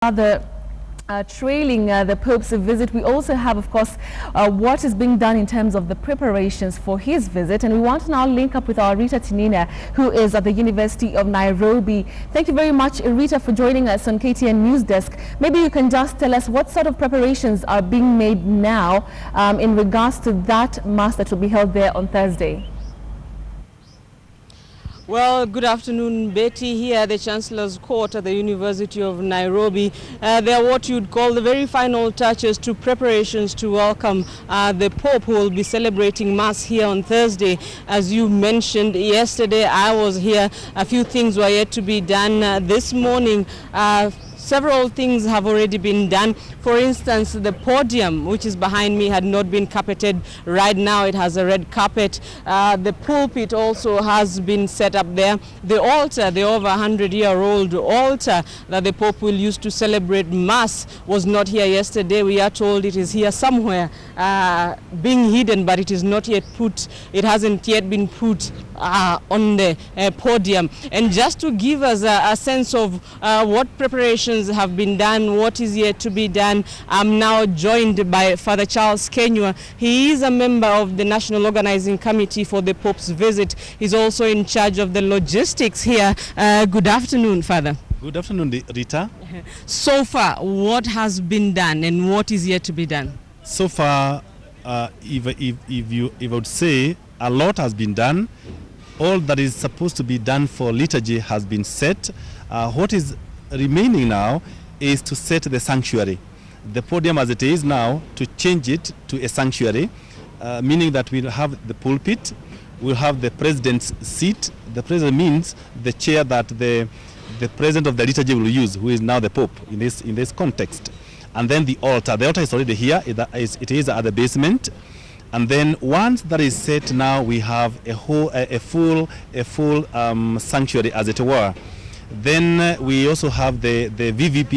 Other trailing the Pope's visit, we also have, of course, what is being done in terms of the preparations for his visit. And we want to now link up with our Rita Tinina, who is at the University of Nairobi. Thank you very much, Rita, for joining us on KTN News Desk. Maybe you can just tell us what sort of preparations are being made now in regards to that mass that will be held there on Thursday. Well, good afternoon, Betty. Here at the Chancellor's Court at the University of Nairobi. They are what you'd call the very final touches to preparations to welcome the Pope, who will be celebrating Mass here on Thursday. As you mentioned yesterday, I was here. A few things were yet to be done. This morning, several things have already been done. For instance, the podium, which is behind me, had not been carpeted. Right now it has a red carpet. The pulpit also has been set up there. The altar, the over 100-year-old altar that the Pope will use to celebrate Mass, was not here yesterday. We are told it is here somewhere, being hidden, but it is not yet put. It hasn't yet been put on the podium. And just to give us a sense of what preparations have been done, what is yet to be done, I'm now joined by Father Charles Kenywa. He is a member of the National Organizing Committee for the Pope's visit. He's also in charge of the logistics here. Good afternoon, Father. Good afternoon, Rita. So far, what has been done and what is yet to be done? So far, if I would say, a lot has been done. All that is supposed to be done for liturgy has been set. What is remaining now is to set the sanctuary. The podium as it is now, to change it to a sanctuary, meaning that we'll have the pulpit, we'll have the president's seat. The president means the chair that the president of the liturgy will use, who is now the Pope in this context. And then the altar. The altar is already here. It is at the basement. And then once that is set, now we have a full sanctuary, as it were. Then we also have the VVIP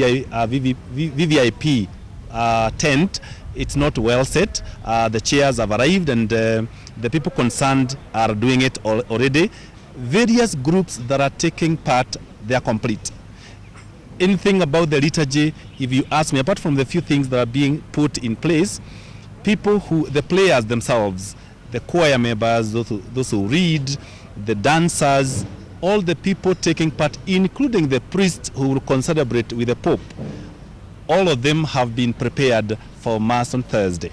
tent. It's not well set. The chairs have arrived, and the people concerned are doing it already. Various groups that are taking part, they are complete. Anything about the liturgy, if you ask me, apart from the few things that are being put in place, the players themselves, the choir members, those who read, the dancers, all the people taking part, including the priests who will concelebrate with the Pope, all of them have been prepared for Mass on Thursday.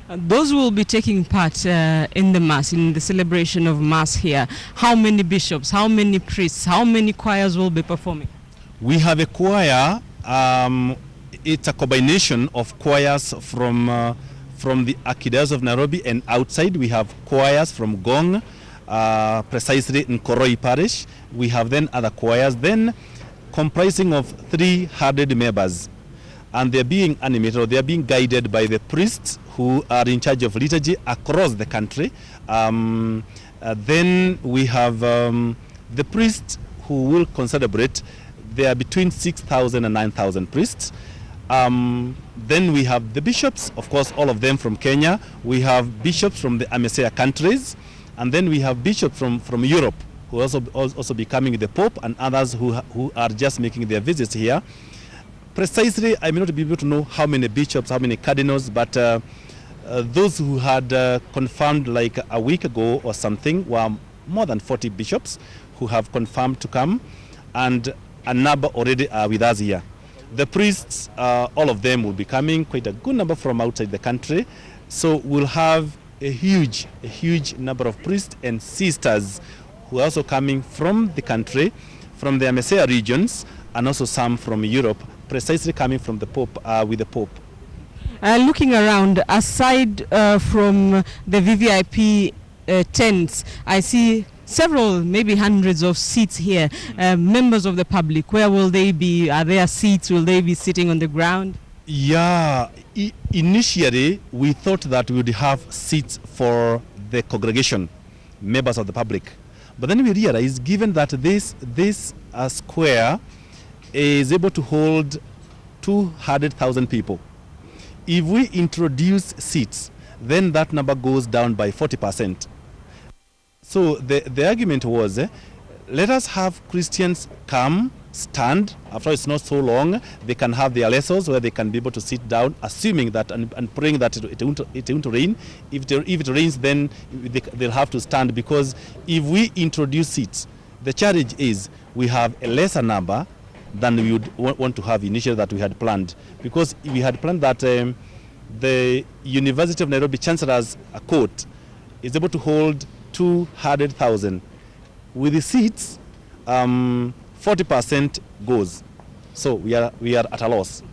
Those who will be taking part in the Mass, in the celebration of Mass here, how many bishops, how many priests, how many choirs will be performing? We have a choir. It's a combination of choirs from the Archdiocese of Nairobi, and outside we have choirs from Gong, precisely in Koroi Parish. We have then other choirs, then comprising of 300 members. And they're being animated, or they're being guided by the priests who are in charge of liturgy across the country. Then we have the priests who will concelebrate. There are between 6,000 and 9,000 priests. Then we have the bishops, of course, all of them from Kenya. We have bishops from the AMESEA countries. And then we have bishops from Europe, who also becoming the Pope, and others who are just making their visits here. Precisely, I may not be able to know how many bishops, how many cardinals, but those who had confirmed like a week ago or something were more than 40 bishops who have confirmed to come, and a number already are with us here. The priests, all of them will be coming, quite a good number from outside the country. So we'll have a huge number of priests and sisters who are also coming from the country, from the AMESEA regions, and also some from Europe, precisely coming from the Pope, with the Pope. Looking around, aside from the VVIP tents, I see several, maybe hundreds of seats here. Members of the public, where will they be? Are there seats? Will they be sitting on the ground? Yeah, initially we thought that we would have seats for the congregation, members of the public. But then we realized, given that this square is able to hold 200,000 people, if we introduce seats, then that number goes down by 40%. So the argument was, let us have Christians come stand. After it's not so long, they can have their lessons where they can be able to sit down, assuming that and praying that it won't rain. If it rains, then they'll have to stand, because if we introduce seats, the challenge is we have a lesser number than we would want to have initially that we had planned, because we had planned that the University of Nairobi Chancellor's Court is able to hold 200,000. With the seats, 40% goes. So we are at a loss.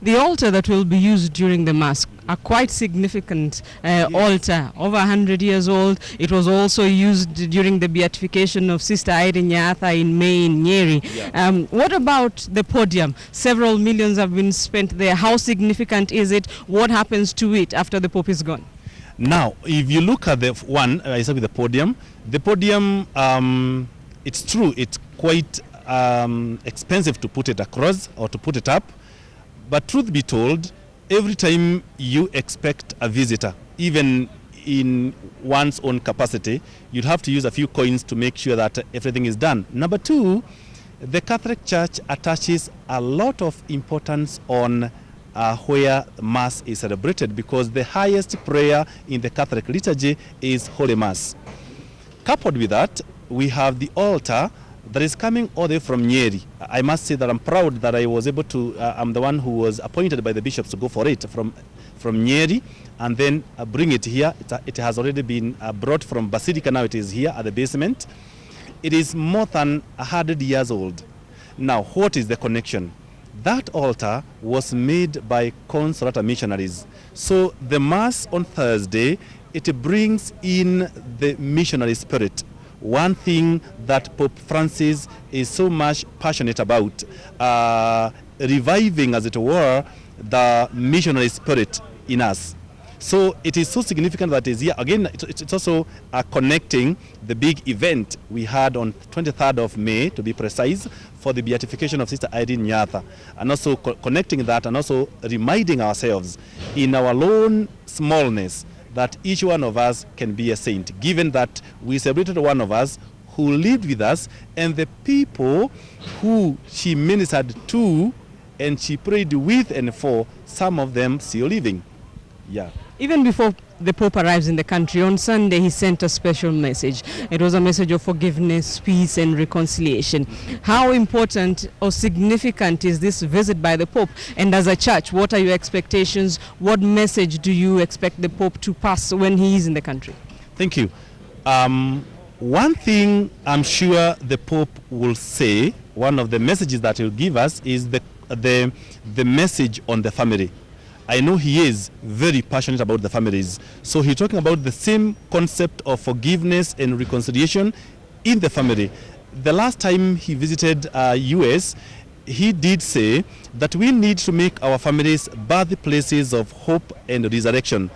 The altar that will be used during the Mass, a quite significant altar, over 100 years old. It was also used during the beatification of Sister Irene Nyatha in May in Nyeri. Yeah. What about the podium? Several millions have been spent there. How significant is it? What happens to it after the Pope is gone? Now, if you look at the one, I said with the podium, it's true, it's quite expensive to put it across or to put it up. But truth be told, every time you expect a visitor, even in one's own capacity, you'd have to use a few coins to make sure that everything is done. Number two, the Catholic Church attaches a lot of importance on where Mass is celebrated, because the highest prayer in the Catholic liturgy is Holy Mass. Coupled with that, we have the altar that is coming all the way from Nyeri. I must say that I'm proud that I was able to, I'm the one who was appointed by the bishops to go for it from Nyeri and then bring it here. It has already been brought from Basilica, now it is here at the basement. It is more than 100 years old. Now, what is the connection? That altar was made by Consolata missionaries. So the Mass on Thursday, it brings in the missionary spirit. One thing that Pope Francis is so much passionate about, reviving, as it were, the missionary spirit in us. So it is so significant that is here. Again, it's also connecting the big event we had on 23rd of May, to be precise, for the beatification of Sister Irene Nyatha. And also connecting that and also reminding ourselves in our own smallness that each one of us can be a saint, given that we celebrated one of us who lived with us and the people who she ministered to and she prayed with and for, some of them still living. Yeah. Even before the Pope arrives in the country, on Sunday he sent a special message. It was a message of forgiveness, peace and reconciliation. How important or significant is this visit by the Pope? And as a church, what are your expectations? What message do you expect the Pope to pass when he is in the country? Thank you. One thing I'm sure the Pope will say, one of the messages that he'll give us is the message on the family. I know he is very passionate about the families. So he's talking about the same concept of forgiveness and reconciliation in the family. The last time he visited US, he did say that we need to make our families birthplaces of hope and resurrection.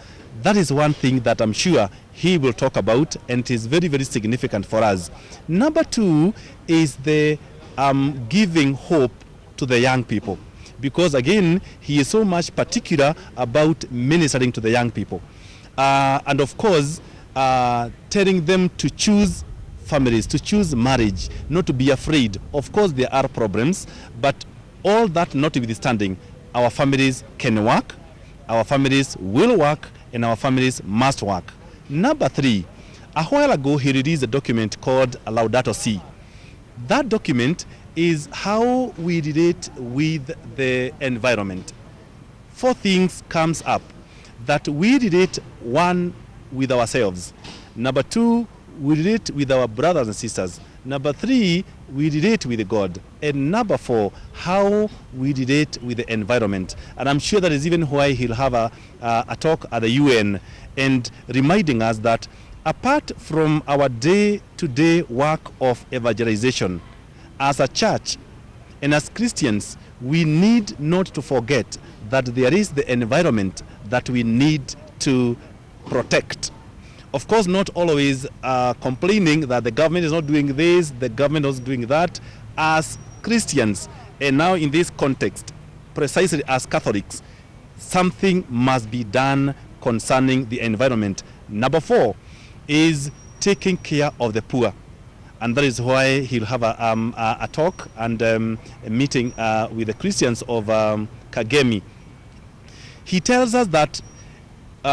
That is one thing that I'm sure he will talk about, and it is very, very significant for us. Number two is the giving hope to the young people. Because again, he is so much particular about ministering to the young people. And of course, telling them to choose families, to choose marriage, not to be afraid. Of course, there are problems, but all that notwithstanding, our families can work, our families will work, and our families must work. Number three, a while ago, he released a document called Laudato Si. That document is how we relate with the environment. Four things comes up: that we relate, one, with ourselves. Number two, we relate with our brothers and sisters. Number three, we relate with God. And number four, how we relate with the environment. And I'm sure that is even why he'll have a talk at the UN and reminding us that apart from our day-to-day work of evangelization, as a church and as Christians, we need not to forget that there is the environment that we need to protect. Of course, not always complaining that the government is not doing this, the government is doing that. As Christians, and now in this context, precisely as Catholics, something must be done concerning the environment. Number four is taking care of the poor. and that is why he'll have a talk and a meeting with the Christians of Kagemi. He tells us that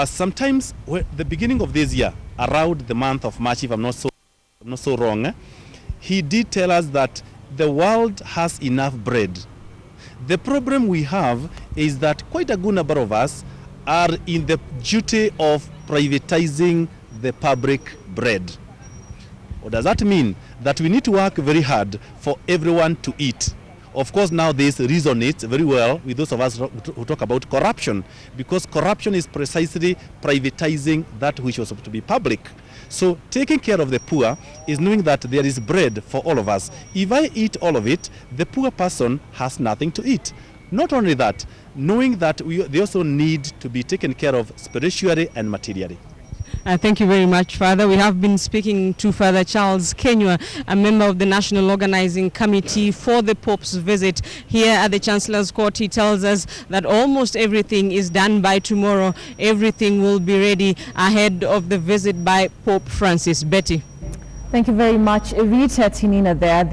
sometimes the beginning of this year, around the month of March, if I'm not so wrong, he did tell us that the world has enough bread. The problem we have is that quite a good number of us are in the duty of privatizing the public bread. What does that mean? That we need to work very hard for everyone to eat. Of course, now this resonates very well with those of us who talk about corruption, because corruption is precisely privatizing that which was supposed to be public. So taking care of the poor is knowing that there is bread for all of us. If I eat all of it, the poor person has nothing to eat. Not only that, knowing that they also need to be taken care of spiritually and materially. Thank you very much, Father. We have been speaking to Father Charles Kenywa, a member of the National Organizing Committee for the Pope's visit here at the Chancellor's Court. He tells us that almost everything is done by tomorrow. Everything will be ready ahead of the visit by Pope Francis. Betty. Thank you very much, Rita Tinina there.